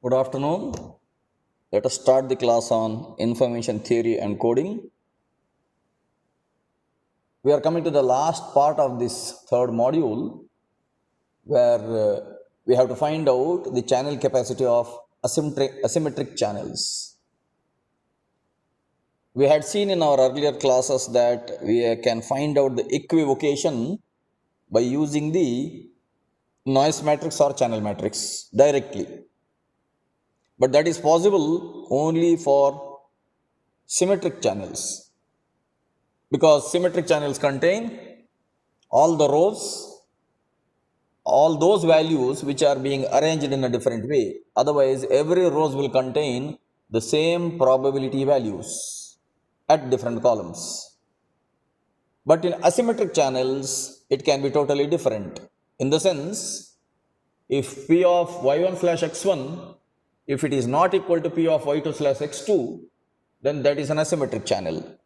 Good afternoon. Let us start the class on information theory and coding. We are coming to the last part of this third module where we have to find out the channel capacity of asymmetric channels. We had seen in our earlier classes that we can find out the equivocation by using the noise matrix or channel matrix directly. But that is possible only for symmetric channels, because symmetric channels contain all the rows, all those values which are being arranged in a different way. Otherwise, every rows will contain the same probability values at different columns. But in asymmetric channels, it can be totally different. In the sense, if P of y1 slash x1, if it is not equal to P of y2 slash x2, then that is an asymmetric channel.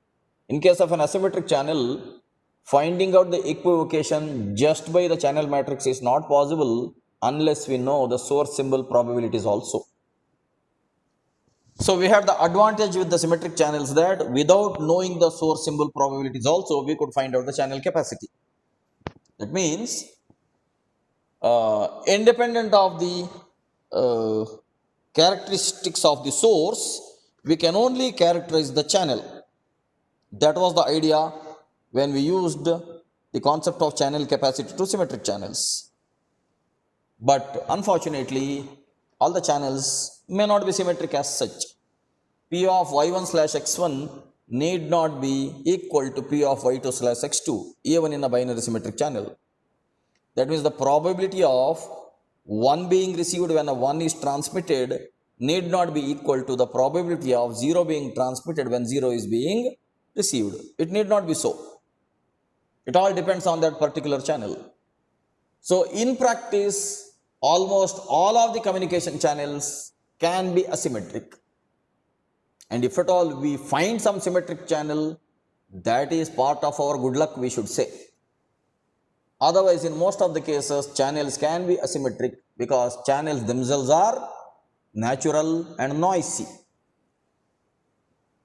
In case of an asymmetric channel, finding out the equivocation just by the channel matrix is not possible unless we know the source symbol probabilities also. So we have the advantage with the symmetric channels that without knowing the source symbol probabilities also, we could find out the channel capacity. That means independent of the characteristics of the source, we can only characterize the channel. That was the idea when we used the concept of channel capacity to symmetric channels. But unfortunately, all the channels may not be symmetric as such. P of y1 slash x1 need not be equal to P of y2 slash x2, even in a binary symmetric channel. That means the probability of 1 being received when a 1 is transmitted need not be equal to the probability of 0 being transmitted when 0 is being received. It need not be so. It all depends on that particular channel. So in practice, almost all of the communication channels can be asymmetric. And if at all we find some symmetric channel, that is part of our good luck, we should say. Otherwise, in most of the cases, channels can be asymmetric because channels themselves are natural and noisy.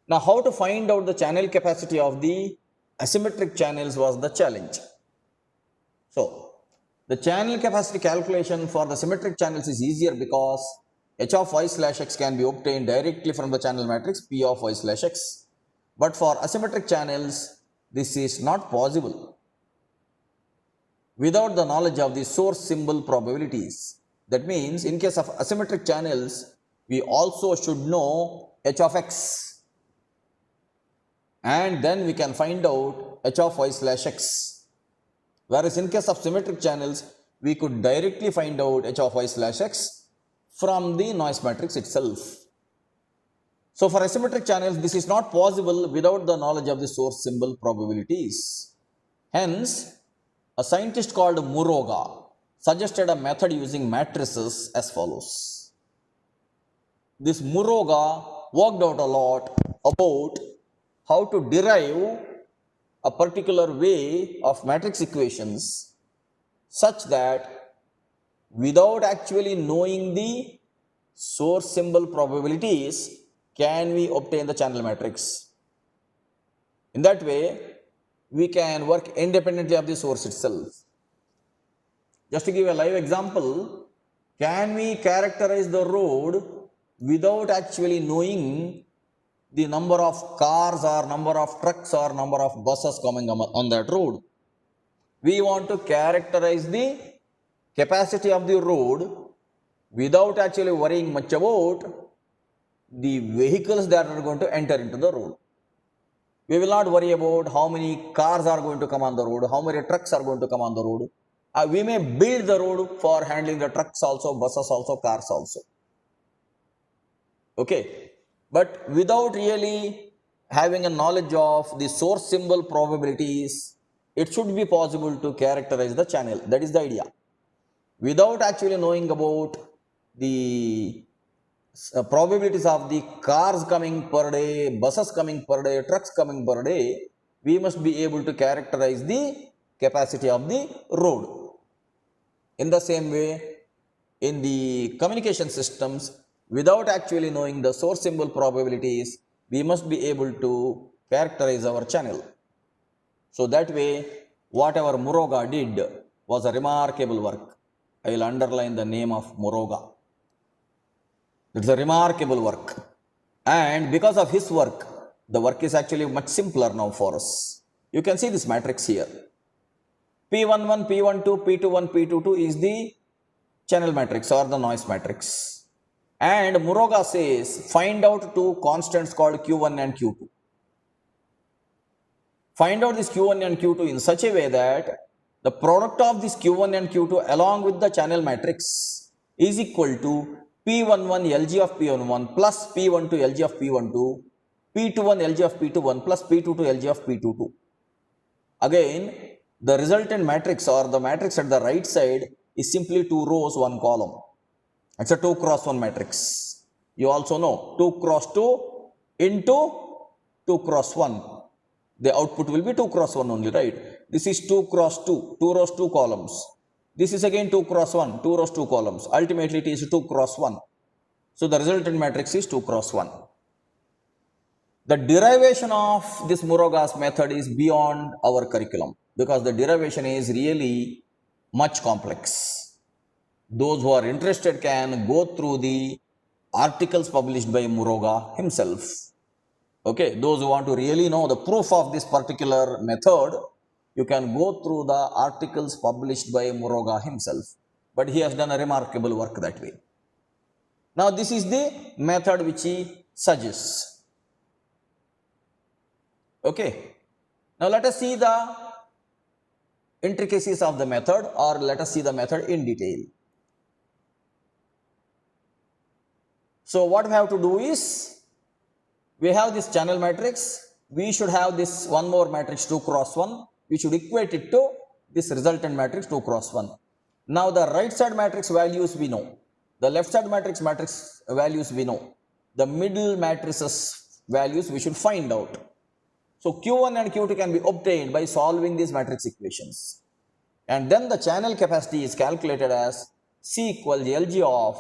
Now, how to find out the channel capacity of the asymmetric channels was the challenge. So, the channel capacity calculation for the symmetric channels is easier because h of y slash x can be obtained directly from the channel matrix P of y slash x. But for asymmetric channels, this is not possible without the knowledge of the source symbol probabilities. That means in case of asymmetric channels, we also should know h of x, and then we can find out h of y slash x. Whereas in case of symmetric channels, we could directly find out h of y slash x from the noise matrix itself. So for asymmetric channels, this is not possible without the knowledge of the source symbol probabilities. Hence, a scientist called Muroga suggested a method using matrices as follows. This Muroga worked out a lot about how to derive a particular way of matrix equations such that without actually knowing the source symbol probabilities, can we obtain the channel matrix. In that way, we can work independently of the source itself. Just to give a live example, can we characterize the road without actually knowing the number of cars or number of trucks or number of buses coming on that road? We want to characterize the capacity of the road without actually worrying much about the vehicles that are going to enter into the road. We will not worry about how many cars are going to come on the road, how many trucks are going to come on the road. We may build the road for handling the trucks also, buses also, cars also. Okay. But without really having a knowledge of the source symbol probabilities, it should be possible to characterize the channel. That is the idea. Without actually knowing about the probabilities of the cars coming per day, buses coming per day, trucks coming per day, we must be able to characterize the capacity of the road. In the same way, in the communication systems, without actually knowing the source symbol probabilities, we must be able to characterize our channel. So that way, whatever Muruga did was a remarkable work. I will underline the name of Muruga. It's a remarkable work. And because of his work, the work is actually much simpler now for us. You can see this matrix here. P11, P12, P21, P22 is the channel matrix or the noise matrix. And Muruga says, find out two constants called Q1 and Q2. Find out this Q1 and Q2 in such a way that the product of this Q1 and Q2 along with the channel matrix is equal to P11 LG of P11 plus P12 LG of P12, P21 LG of P21 plus P22 LG of P22. Again, the resultant matrix or the matrix at the right side is simply 2 rows, 1 column. It's a 2 cross 1 matrix. You also know 2 cross 2 into 2 cross 1. The output will be 2 cross 1 only, right? This is 2 cross 2, 2 rows, 2 columns. This is again 2 cross 1, 2 rows, 2 columns. Ultimately, it is 2 cross 1. So, the resultant matrix is 2 cross 1. The derivation of this Muruga's method is beyond our curriculum because the derivation is really much complex. Those who are interested can go through the articles published by Muruga himself. Okay, those who want to really know the proof of this particular method, you can go through the articles published by Muruga himself. But he has done a remarkable work that way. Now, this is the method which he suggests. Okay, now let us see the intricacies of the method, or let us see the method in detail. So, what we have to do is, we have this channel matrix, we should have this one more matrix 2 cross 1, we should equate it to this resultant matrix 2 cross 1. Now, the right side matrix values we know, the left side matrix values we know, the middle matrices values we should find out. So, Q1 and Q2 can be obtained by solving these matrix equations. And then the channel capacity is calculated as C equals LG of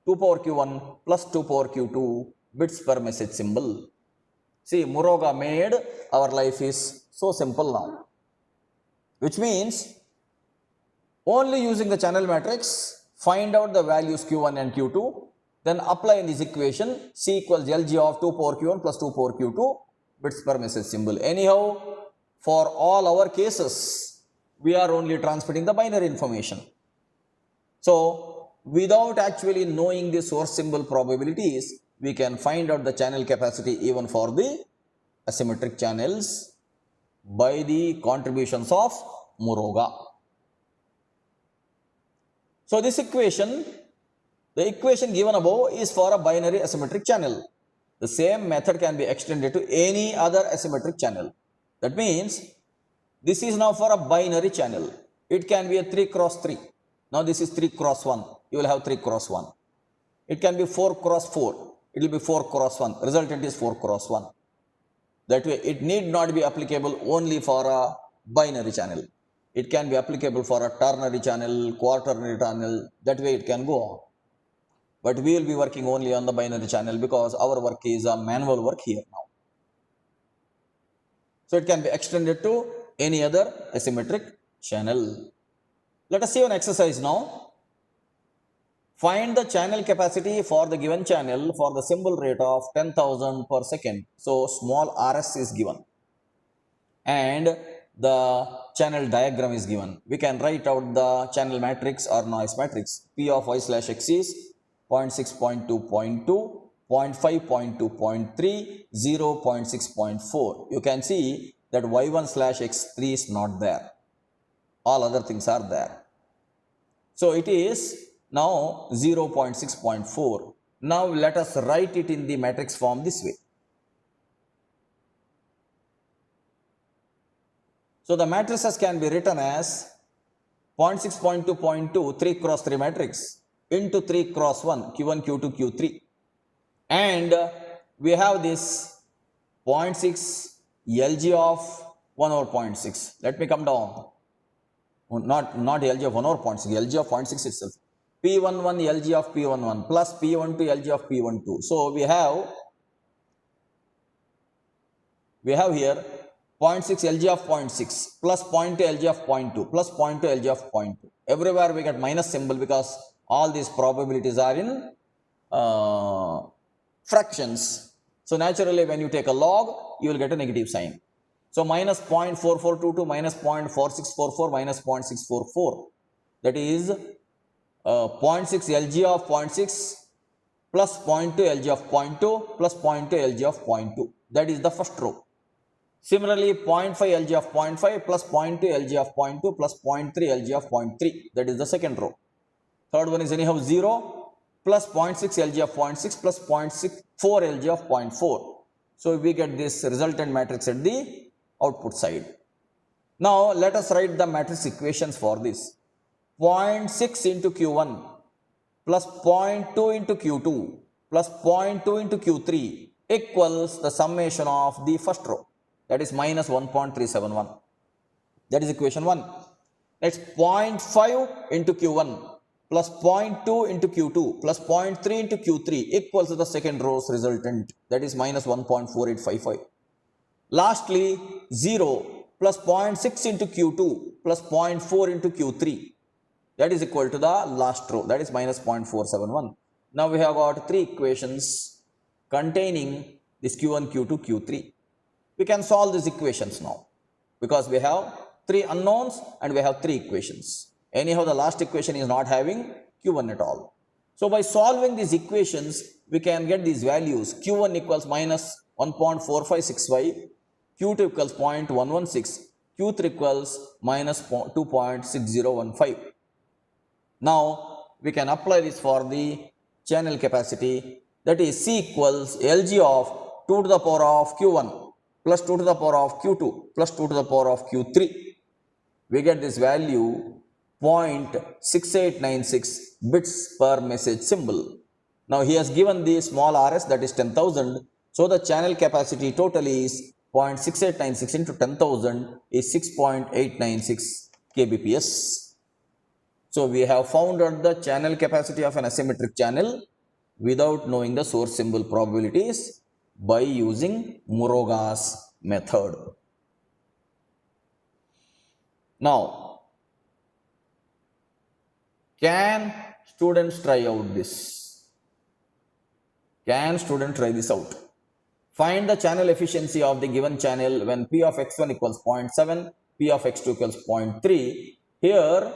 2 power Q1 plus 2 power Q2 bits per message symbol. See, Muruga made our life is so simple now. Which means, only using the channel matrix, find out the values Q1 and Q2, then apply in this equation C equals LG of 2 power Q1 plus 2 power Q2 bits per message symbol. Anyhow, for all our cases, we are only transmitting the binary information. So, without actually knowing the source symbol probabilities, we can find out the channel capacity even for the asymmetric channels by the contributions of Muruga. So, this equation, the equation given above is for a binary asymmetric channel. The same method can be extended to any other asymmetric channel. That means, this is now for a binary channel. It can be a 3 cross 3. Now, this is 3 cross 1. You will have 3 cross 1. It can be 4 cross 4. It will be 4 cross 1. Resultant is 4 cross 1. That way, it need not be applicable only for a binary channel. It can be applicable for a ternary channel, quaternary channel. That way, it can go on. But we will be working only on the binary channel because our work is a manual work here now. So, it can be extended to any other asymmetric channel. Let us see an exercise now. Find the channel capacity for the given channel for the symbol rate of 10,000 per second. So, small rs is given and the channel diagram is given. We can write out the channel matrix or noise matrix. P of y slash x is 0.6, 0.2, 0.2, 0.5, 0.2, 0.3, 0, 0.6, 0.4. You can see that y1 slash x3 is not there. All other things are there. So, it is now 0.6, 0.4. Now, let us write it in the matrix form this way. So, the matrices can be written as 0.6, 0.2, 0.2, 3 cross 3 matrix into 3 cross 1, Q1, Q2, Q3. And we have this 0.6 LG of 1 over 0.6. Let me come down. Not LG of 1 over 0.6, LG of 0.6 itself. P11 LG of P11 plus P12 LG of P12. So we have here 0.6 LG of 0.6 plus 0.2 LG of 0.2 plus 0.2 LG of 0.2. Everywhere we get minus symbol because all these probabilities are in fractions. So naturally when you take a log, you will get a negative sign. So minus 0.4422 minus 0.4644 minus 0.644. That is 0.6 LG of 0.6 plus 0.2 LG of 0.2 plus 0.2 LG of 0.2. That is the first row. Similarly, 0.5 LG of 0.5 plus 0.2 LG of 0.2 plus 0.3 LG of 0.3. That is the second row. Third one is anyhow 0 plus 0.6 LG of 0.6 plus 0.64 LG of 0.4. So we get this resultant matrix at the output side. Now let us write the matrix equations for this. 0.6 into Q1 plus 0.2 into Q2 plus 0.2 into Q3 equals the summation of the first row. That is minus 1.371. That is equation 1. Next 0.5 into Q1 plus 0.2 into Q2 plus 0.3 into Q3 equals to the second row's resultant. That is minus 1.4855. Lastly, 0 plus 0.6 into Q2 plus 0.4 into Q3. That is equal to the last row. That is minus 0.471. Now we have got three equations containing this Q1, Q2, Q3. We can solve these equations now because we have three unknowns and we have three equations. Anyhow, the last equation is not having Q1 at all. So by solving these equations, we can get these values. Q1 equals minus 1.4565, Q2 equals 0.116, Q3 equals minus 2.6015. Now we can apply this for the channel capacity, that is C equals LG of 2 to the power of Q1 plus 2 to the power of Q2 plus 2 to the power of Q3. We get this value 0.6896 bits per message symbol. Now he has given the small rs, that is 10,000. So the channel capacity total is 0.6896 into 10,000 is 6.896 kbps. So we have found out the channel capacity of an asymmetric channel without knowing the source symbol probabilities by using Muruga's method. Now, can students try out this? Can students try this out? Find the channel efficiency of the given channel when P of x1 equals 0.7, P of x2 equals 0.3. Here,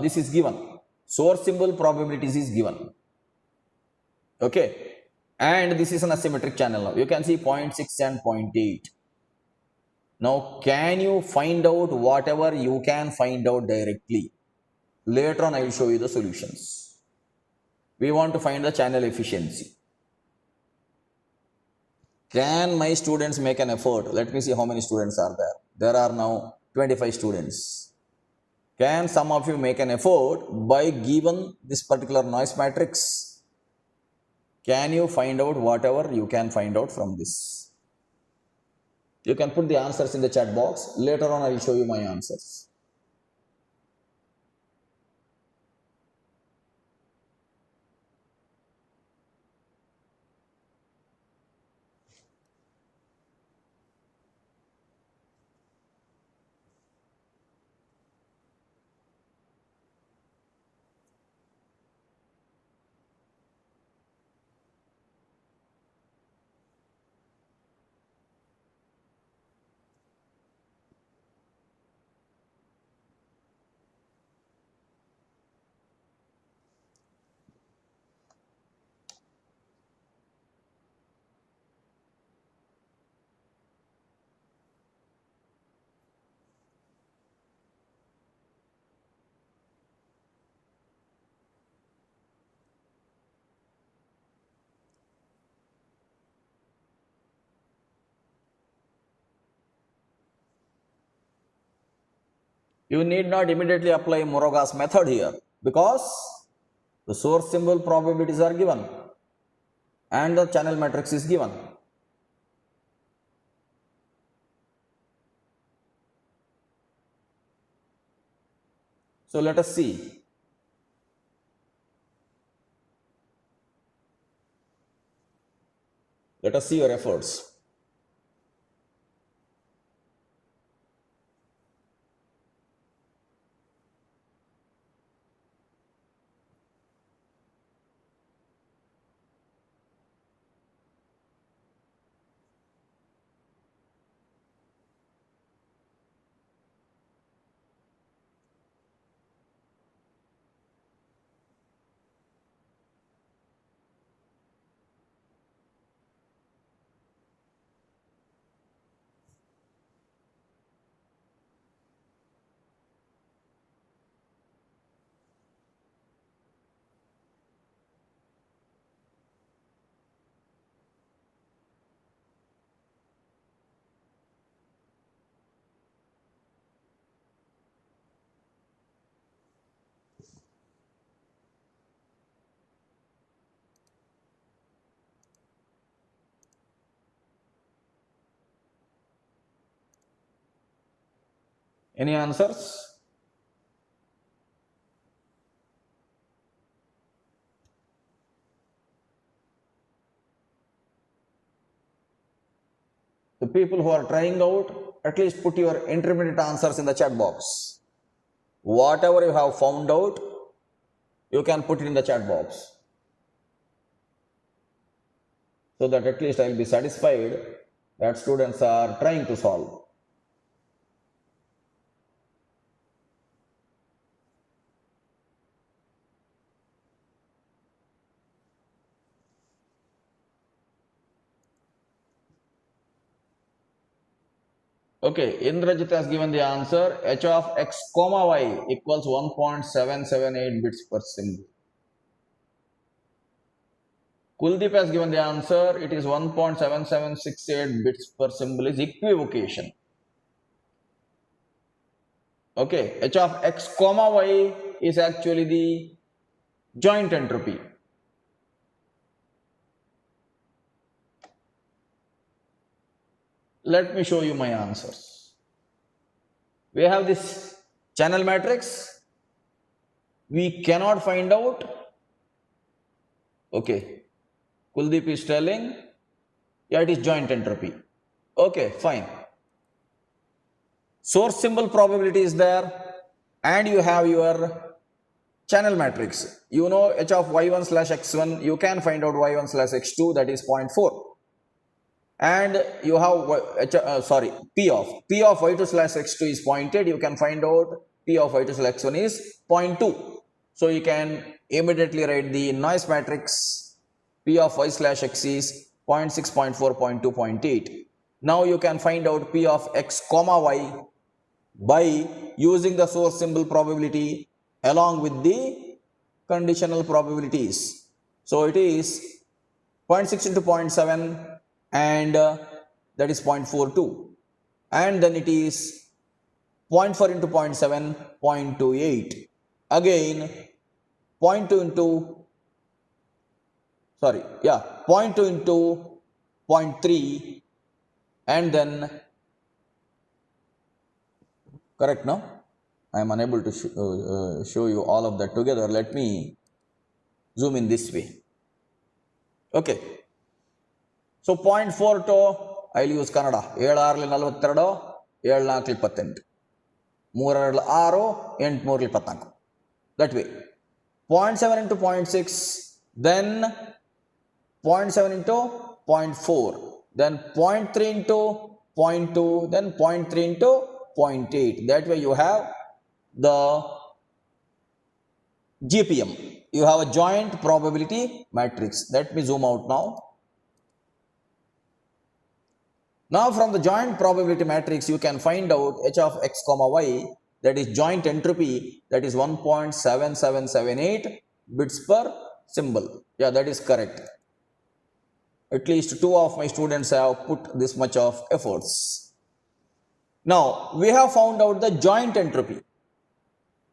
this is given. Source symbol probabilities is given. Okay. And this is an asymmetric channel now. You can see 0.6 and 0.8. Now, can you find out whatever you can find out directly? Later on, I will show you the solutions. We want to find the channel efficiency. Can my students make an effort? Let me see how many students are there. There are now 25 students. Can some of you make an effort by given this particular noise matrix? Can you find out whatever you can find out from this? You can put the answers in the chat box. Later on, I will show you my answers. You need not immediately apply Muruga's method here because the source symbol probabilities are given and the channel matrix is given. So let us see. Let us see your efforts. Any answers? The people who are trying out, at least put your intermediate answers in the chat box. Whatever you have found out, you can put it in the chat box. So that at least I will be satisfied that students are trying to solve. Okay, Indrajit has given the answer. H of x comma y equals 1.778 bits per symbol. Kuldeep has given the answer. It is 1.7768 bits per symbol is equivocation. Okay, H of x comma y is actually the joint entropy. Let me show you my answers. We have this channel matrix. We cannot find out. Okay, Kuldeep is telling, yeah, it is joint entropy. Okay, fine. Source symbol probability is there, and you have your channel matrix. You know h of y1 slash x1, you can find out y1 slash x2, that is 0.4. And you have p of y2 slash x2 is 0.8, you can find out p of y2 slash x1 is 0.2. So you can immediately write the noise matrix p of y slash x is 0.6, 0.4, 0.2, 0.8. Now you can find out p of x comma y by using the source symbol probability along with the conditional probabilities. So it is 0.6 into 0.7 and that is 0.42, and then it is 0.4 into 0.7, 0.28, again 0.2 into 0.2 into 0.3, and then correct now? I am unable to show you all of that together. Let me zoom in this way. Okay. So 0.42, I will use Kannada. 7 6 42, 7 4 28, 3 2 6, 8 3 24. That way. 0.7 into 0.6, then 0.7 into 0.4, then 0.3 into 0.2, then 0.3 into 0.8. That way you have the GPM. You have a joint probability matrix. Let me zoom out now. Now from the joint probability matrix, you can find out h of x comma y, that is joint entropy, that is 1.7778 bits per symbol. Yeah, that is correct. At least 2 of my students have put this much of efforts. Now we have found out the joint entropy.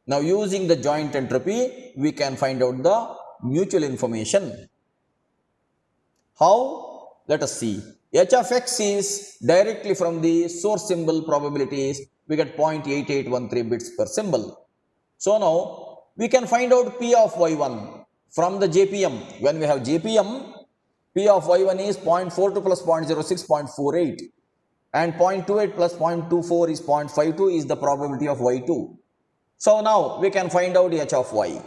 Now using the joint entropy, we can find out the mutual information. How? Let us see. H of x is directly from the source symbol probabilities. We get 0.8813 bits per symbol. So now we can find out p of y1 from the JPM. When we have JPM, P of y1 is 0.42 plus 0.06, 0.48. And 0.28 plus 0.24 is 0.52 is the probability of y2. So now we can find out h of y.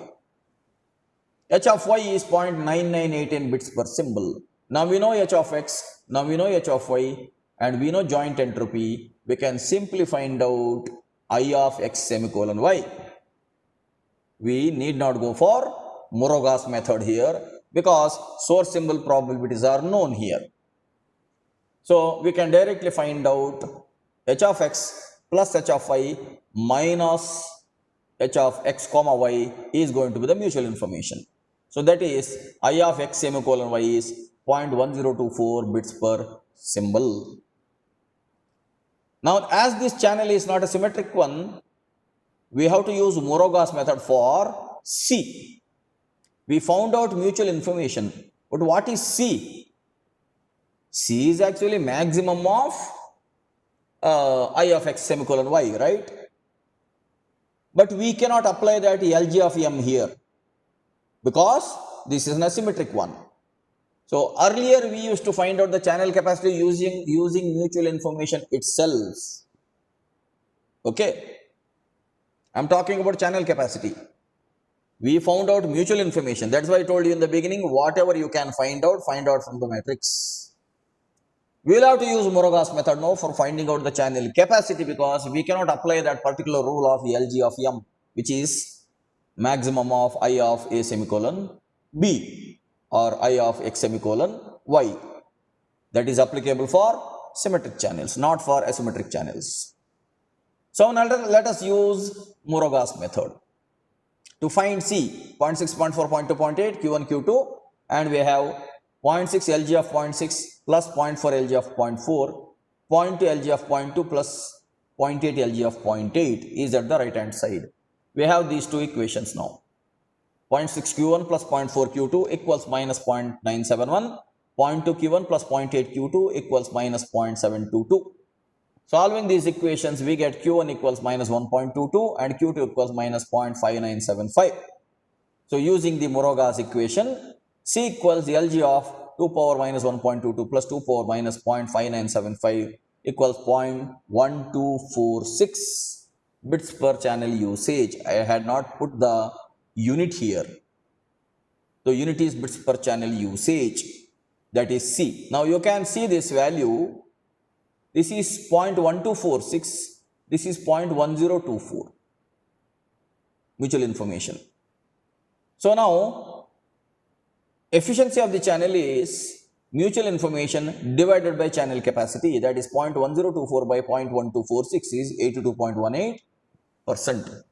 H of y is 0.9988 bits per symbol. Now we know h of x, now we know h of y, and we know joint entropy. We can simply find out I of x semicolon y. We need not go for Muruga's method here because source symbol probabilities are known here. So we can directly find out h of x plus h of y minus h of x comma y is going to be the mutual information. So that is I of x semicolon y is 0.1024 bits per symbol. Now as this channel is not a symmetric one, we have to use Muruga's method for C. We found out mutual information, but what is C? C is actually maximum of I of x semicolon y, right? But we cannot apply that LG of m here because this is an asymmetric one. So earlier we used to find out the channel capacity using mutual information itself. Okay. I'm talking about channel capacity. We found out mutual information. That's why I told you in the beginning, whatever you can find out from the matrix. We will have to use Muruga's method now for finding out the channel capacity because we cannot apply that particular rule of LG of m, which is maximum of I of a semicolon b or I of x semicolon y. That is applicable for symmetric channels, not for asymmetric channels. So now let us use Muruga's method to find C, 0.6, 0.4, 0.2, 0.8, Q1, Q2, and we have 0.6 LG of 0.6 plus 0.4 LG of 0.4, 0.2 LG of 0.2 plus 0.8 LG of 0.8 is at the right hand side. We have these two equations now. 0.6 Q1 plus 0.4 Q2 equals minus 0.971, 0.2 Q1 plus 0.8 Q2 equals minus 0.722. Solving these equations, we get Q1 equals minus 1.22 and Q2 equals minus 0.5975. So using the Muruga's equation, C equals LG of 2 power minus 1.22 plus 2 power minus 0.5975 equals 0.1246 bits per channel usage. I had not put the unit here. The unit is bits per channel usage, that is C. Now you can see this value. This is 0.1246, this is 0.1024 mutual information. So now efficiency of the channel is mutual information divided by channel capacity, that is 0.1024 by 0.1246 is 82.18%.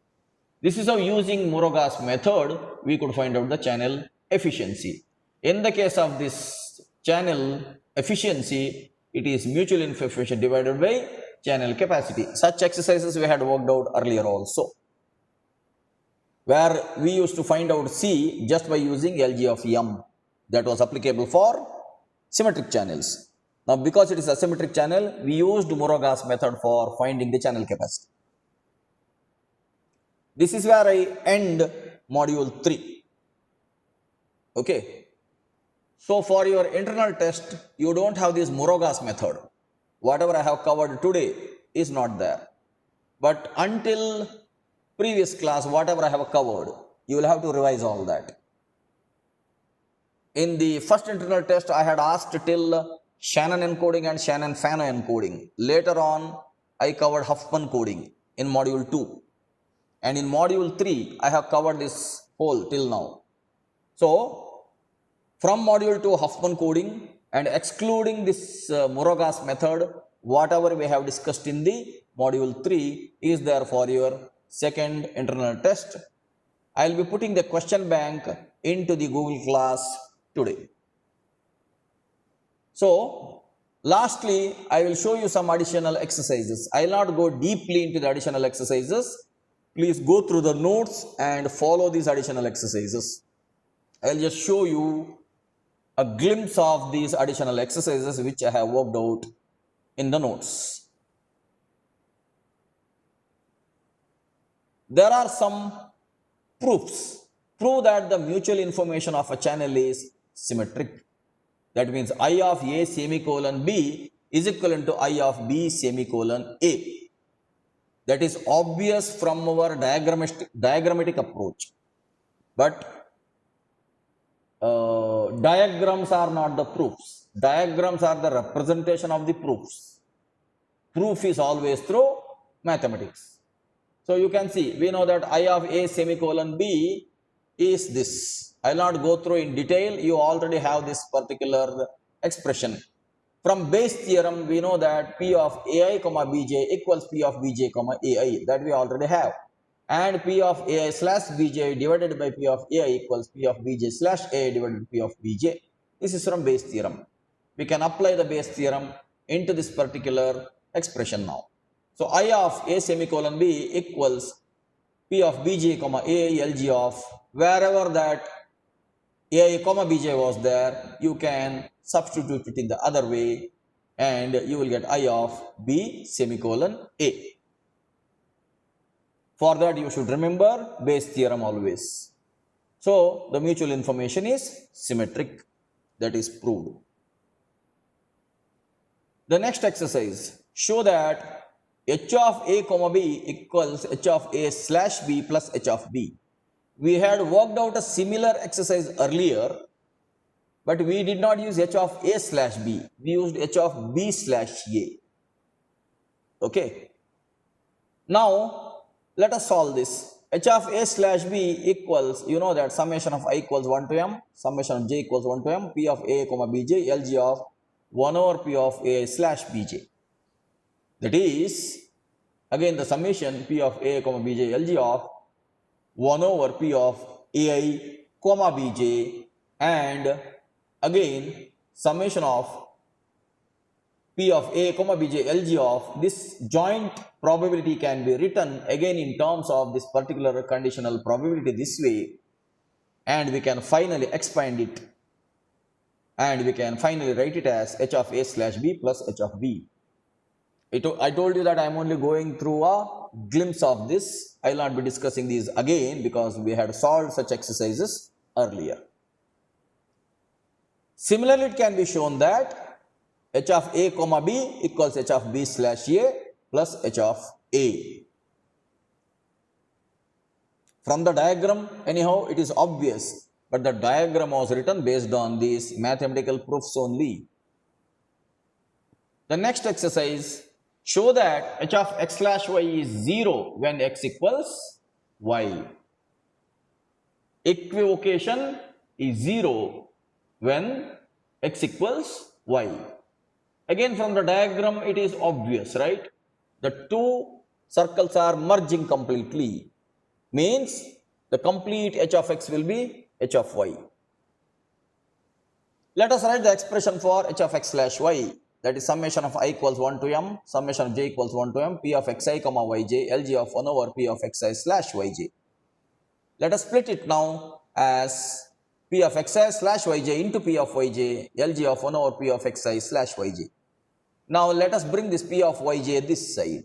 This is how using Muruga's method we could find out the channel efficiency. In the case of this channel efficiency, it is mutual information divided by channel capacity. Such exercises we had worked out earlier also, where we used to find out C just by using LG of m. That was applicable for symmetric channels. Now because it is a symmetric channel, we used Muruga's method for finding the channel capacity. This is where I end module 3. Okay. So for your internal test, you don't have this Muruga's method. Whatever I have covered today is not there. But until previous class, whatever I have covered, you will have to revise all that. In the first internal test, I had asked till Shannon encoding and Shannon-Fano encoding. Later on, I covered Huffman coding in module 2. And in module 3, I have covered this whole till now. So from module 2 Huffman coding and excluding this Muruga's method, whatever we have discussed in the module 3 is there for your second internal test. I will be putting the question bank into the Google class today. So lastly, I will show you some additional exercises. I will not go deeply into the additional exercises. Please go through the notes and follow these additional exercises. I will just show you a glimpse of these additional exercises which I have worked out in the notes. There are some proofs. Prove that the mutual information of a channel is symmetric. That means I of A semicolon B is equivalent to I of B semicolon A. That is obvious from our diagrammatic approach. But diagrams are not the proofs. Diagrams are the representation of the proofs. Proof is always through mathematics. So you can see, we know that I of A semicolon B is this. I will not go through in detail. You already have this particular expression. From Bayes theorem, we know that P of AI comma Bj equals P of Bj comma AI. That we already have. And P of AI slash Bj divided by P of AI equals P of Bj slash AI divided by P of Bj. This is from Bayes theorem. We can apply the Bayes theorem into this particular expression now. So I of A semicolon B equals P of Bj comma AI Lg of wherever that AI comma Bj was there, you can substitute it in the other way and you will get I of B semicolon A. For that you should remember Bayes theorem always. So the mutual information is symmetric. That is proved. The next exercise, show that h of A comma B equals h of A slash B plus h of B. We had worked out a similar exercise earlier, but we did not use h of A slash B. We used h of B slash A. Okay. Now, let us solve this. H of A slash B equals, you know that summation of I equals 1 to M, summation of J equals 1 to M, P of A comma Bj, Lg of 1 over P of A slash Bj. That is, again the summation P of A comma Bj, Lg of 1 over P of AI comma Bj, and again summation of P of A comma Bj Lg of this joint probability can be written again in terms of this particular conditional probability this way, and we can finally expand it and we can finally write it as h of A slash B plus h of B. I told you that I am only going through a glimpse of this. I will not be discussing these again because we had solved such exercises earlier. Similarly, it can be shown that h of A comma B equals h of B slash A plus h of A. From the diagram, anyhow, it is obvious, but the diagram was written based on these mathematical proofs only. The next exercise, show that h of x slash y is 0 when x equals y. Equivocation is 0 when x equals y. Again, from the diagram, it is obvious, right? The two circles are merging completely. Means the complete h of x will be h of y. Let us write the expression for h of x slash y. That is summation of I equals 1 to M, summation of j equals 1 to M, P of xi comma yj, Lg of 1 over P of xi slash yj. Let us split it now as P of xi slash yj into P of yj, Lg of 1 over P of xi slash yj. Now let us bring this P of yj this side.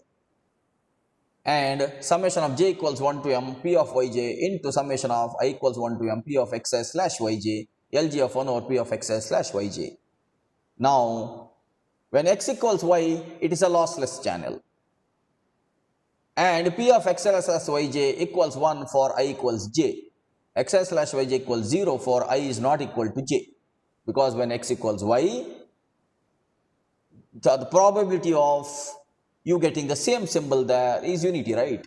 And summation of j equals 1 to M, P of yj into summation of I equals 1 to M, P of xi slash yj, Lg of 1 over P of xi slash yj. Now, when x equals y, it is a lossless channel. And P of xi slash yj equals 1 for I equals j. Xi slash yj equals 0 for I is not equal to j. Because when x equals y, the probability of you getting the same symbol there is unity, right?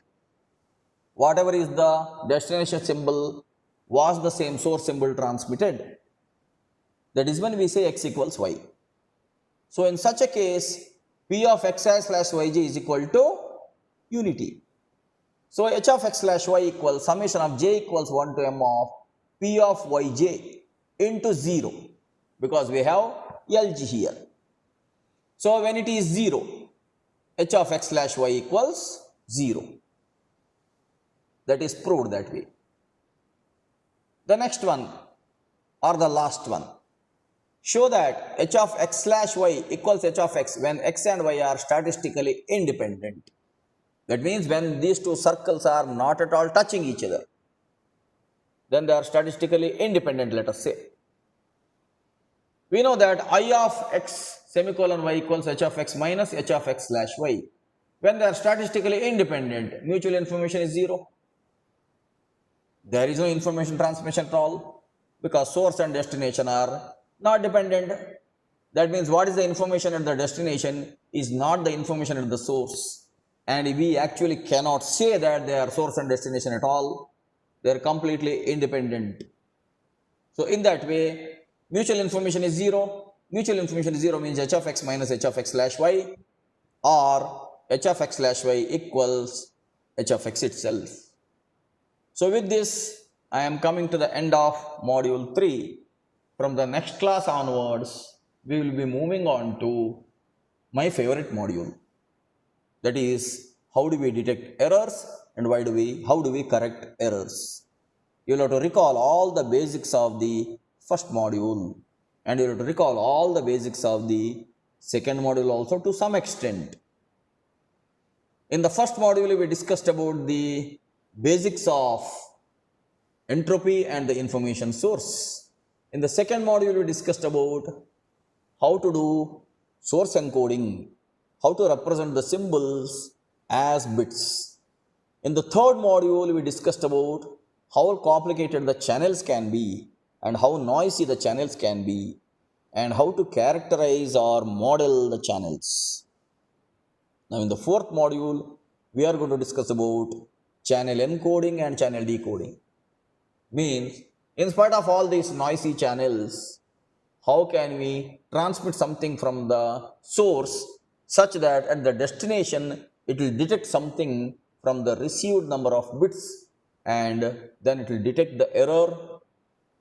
Whatever is the destination symbol was the same source symbol transmitted. That is when we say x equals y. So in such a case, P of xi slash yj is equal to unity. So h of x slash y equals summation of j equals 1 to M of P of yj into 0, because we have Lg here. So when it is 0, h of x slash y equals 0. That is proved that way. The next one or the last one. Show that h of x slash y equals h of x when x and y are statistically independent. That means when these two circles are not at all touching each other, then they are statistically independent, let us say. We know that I of x semicolon y equals h of x minus h of x slash y. When they are statistically independent, mutual information is 0. There is no information transmission at all because source and destination are not dependent. That means what is the information at the destination is not the information at the source. And we actually cannot say that they are source and destination at all. They are completely independent. So in that way, mutual information is 0. Mutual information is 0 means h of x minus h of x slash y, or h of x slash y equals h of x itself. So with this, I am coming to the end of module 3. From the next class onwards, we will be moving on to my favorite module. That is, how do we detect errors and how do we correct errors? You will have to recall all the basics of the first module, and you will have to recall all the basics of the second module also to some extent. In the first module, we discussed about the basics of entropy and the information source. In the second module, we discussed about how to do source encoding, how to represent the symbols as bits. In the third module, we discussed about how complicated the channels can be and how noisy the channels can be and how to characterize or model the channels. Now in the fourth module, we are going to discuss about channel encoding and channel decoding. Means, in spite of all these noisy channels, how can we transmit something from the source such that at the destination it will detect something from the received number of bits, and then it will detect the error,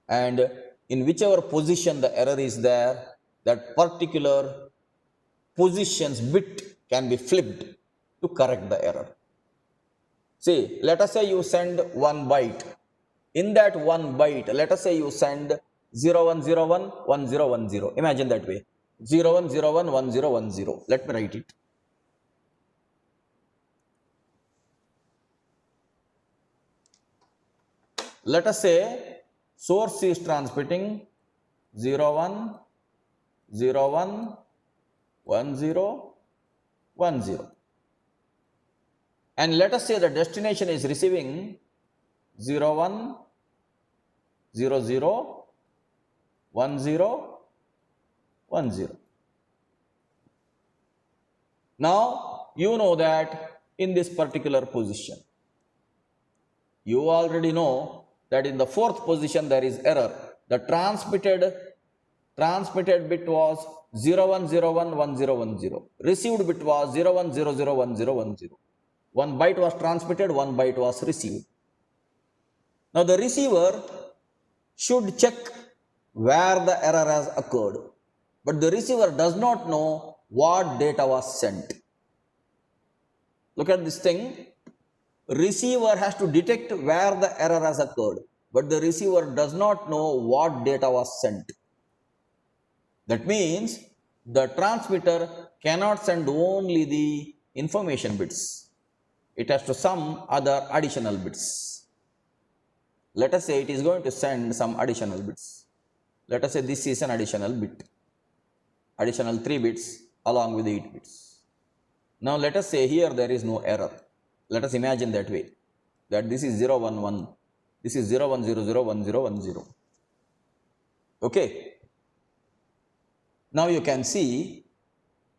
and in whichever position the error is there, that particular position's bit can be flipped to correct the error. See, let us say you send 1 byte. In that 1 byte, let us say you send 0101 1010. Imagine that way. 0101 1010. Let me write it. Let us say source is transmitting 0101 1010. And let us say the destination is receiving 0100 1010. Now you know that in this particular position, you already know that in the fourth position there is error. The transmitted bit was 0101 1010. Received bit was 0100 1010. 1 byte was transmitted, 1 byte was received. Now the receiver should check where the error has occurred, but the receiver does not know what data was sent. Look at this thing. Receiver has to detect where the error has occurred, but the receiver does not know what data was sent. That means the transmitter cannot send only the information bits. It has to some other additional bits. Let us say it is going to send some additional bits. Let us say this is an additional bit. Additional 3 bits along with 8 bits. Now let us say here there is no error. Let us imagine that way. That this is 011. This is 0100 Okay. Now you can see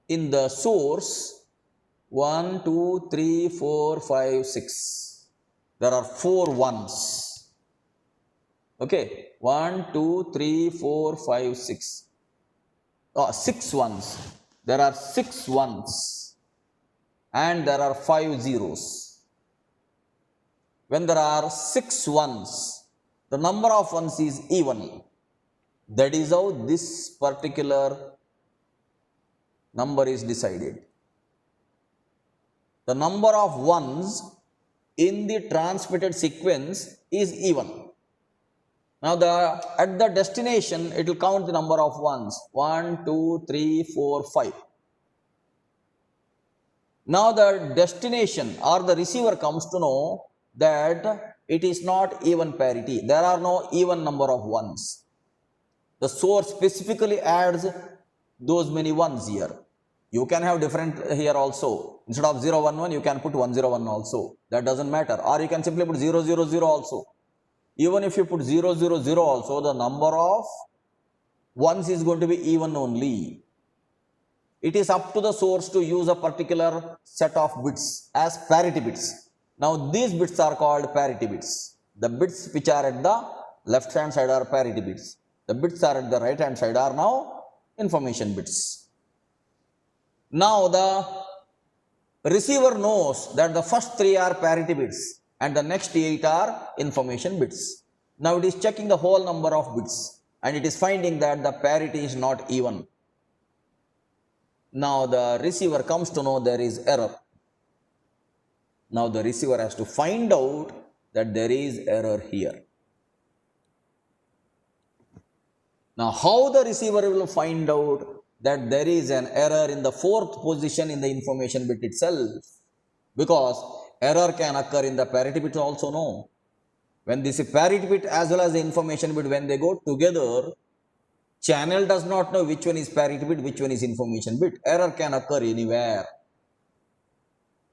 in the source 1, 2, 3, 4, 5, 6. There are 4 ones. Okay. 1, 2, 3, 4, 5, 6. 6 ones. There are 6 ones. And there are 5 zeros. When there are 6 ones, the number of ones is even. That is how this particular number is decided. The number of ones in the transmitted sequence is even. Now at the destination, it will count the number of ones. 1, 2, 3, 4, 5. Now the destination or the receiver comes to know that it is not even parity. There are no even number of ones. the source specifically adds those many ones here. You can have different here also. Instead of 0, 1, 1, you can put 1, 0, 1 also. That doesn't matter. Or you can simply put 0, 0, 0 also. Even if you put 0, 0, 0 also, the number of ones is going to be even only. It is up to the source to use a particular set of bits as parity bits. Now these bits are called parity bits. The bits which are at the left hand side are parity bits. The bits are at the right hand side are now information bits. Now the receiver knows that the first 3 are parity bits and the next 8 are information bits. Now it is checking the whole number of bits and it is finding that the parity is not even. Now the receiver comes to know there is error. Now the receiver has to find out that there is error here. Now how the receiver will find out that there is an error in the 4th position in the information bit itself? Because error can occur in the parity bit also, no. When this parity bit as well as the information bit, when they go together, channel does not know which one is parity bit, which one is information bit. Error can occur anywhere.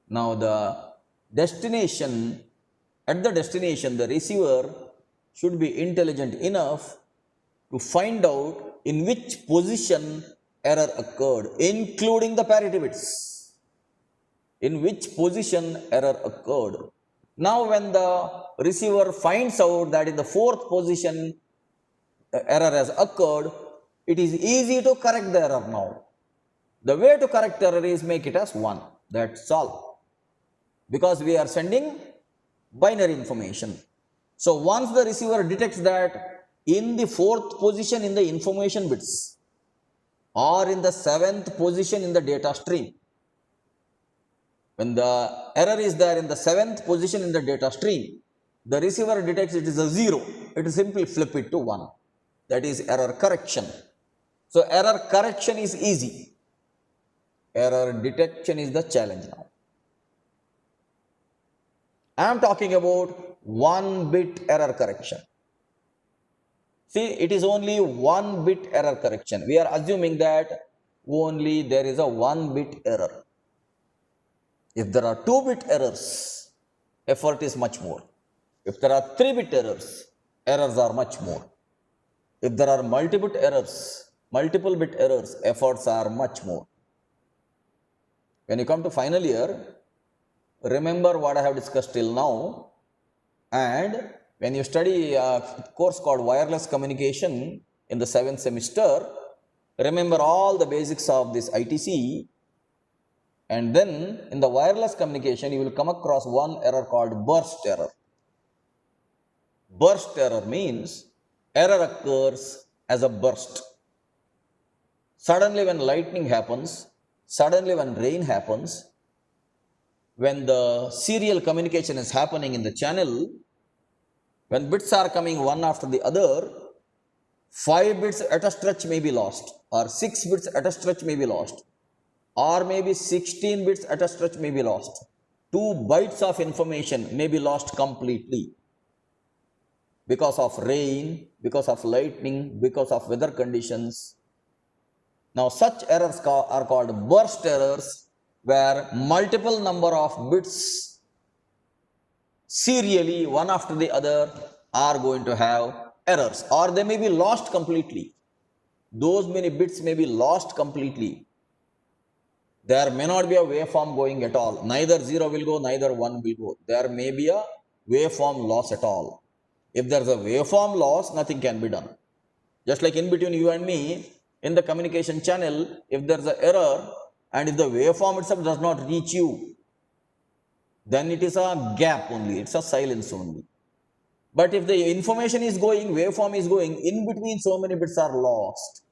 Now the destination, at the destination, the receiver should be intelligent enough to find out in which position error occurred, including the parity bits. In which position error occurred. Now when the receiver finds out that in the 4th position error has occurred, it is easy to correct the error now. The way to correct error is make it as 1. That's all. Because we are sending binary information. So once the receiver detects that in the 4th position in the information bits or in the 7th position in the data stream, when the error is there in the 7th position in the data stream, the receiver detects it is a 0. It will simply flip it to 1. That is error correction. So error correction is easy. Error detection is the challenge now. I am talking about 1-bit error correction. See, it is only 1-bit error correction. We are assuming that only there is a 1-bit error. If there are 2-bit errors, effort is much more. If there are 3-bit errors, errors are much more. If there are multi-bit errors, multiple bit errors, efforts are much more. When you come to final year, remember what I have discussed till now, and when you study a course called wireless communication in the 7th semester, remember all the basics of this ITC, and then in the wireless communication you will come across one error called burst error. Burst error means error occurs as a burst. Suddenly when lightning happens, suddenly when rain happens, when the serial communication is happening in the channel, when bits are coming one after the other, 5 bits at a stretch may be lost, or 6 bits at a stretch may be lost, or maybe 16 bits at a stretch may be lost. 2 bytes of information may be lost completely because of rain, because of lightning, because of weather conditions. Now such errors are called burst errors, where multiple number of bits serially one after the other are going to have errors, or they may be lost completely. Those many bits may be lost completely. There may not be a waveform going at all. Neither 0 will go, neither 1 will go. There may be a waveform loss at all. If there is a waveform loss, nothing can be done. Just like in between you and me, in the communication channel, if there is an error and if the waveform itself does not reach you, then it is a gap only, it's a silence only. But if the information is going, waveform is going, in between so many bits are lost,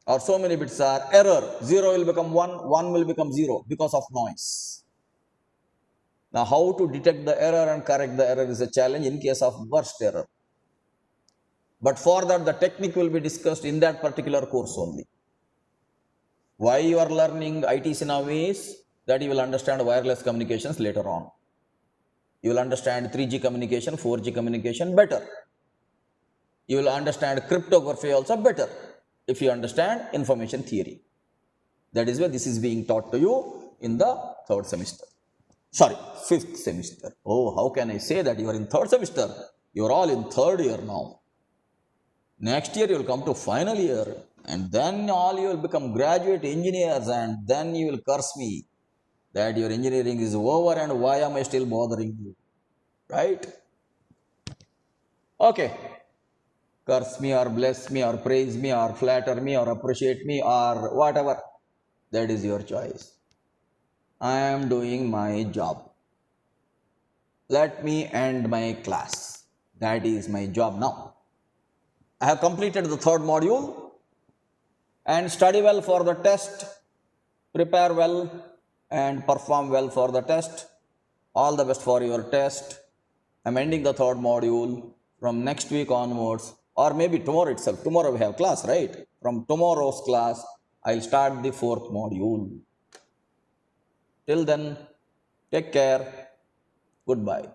or so many bits are error. 0 will become 1, 1 will become 0 because of noise. Now how to detect the error and correct the error is a challenge in case of burst error. But for that the technique will be discussed in that particular course only. Why you are learning ITC now is that you will understand wireless communications later on. You will understand 3G communication, 4G communication better. You will understand cryptography also better if you understand information theory. That is why this is being taught to you in the third semester. Sorry, fifth semester. Oh, how can I say that you are in third semester? You are all in third year now. Next year you will come to final year, and then all you will become graduate engineers, and then you will curse me that your engineering is over and why am I still bothering you? Right? Okay. Curse me or bless me or praise me or flatter me or appreciate me or whatever. That is your choice. I am doing my job. Let me end my class. That is my job now. I have completed the third module and study well for the test, prepare well and perform well for the test. All the best for your test. I'm ending the third module. From next week onwards, or maybe tomorrow itself. Tomorrow we have class, right? From tomorrow's class, I'll start the fourth module. Till then, take care. Goodbye.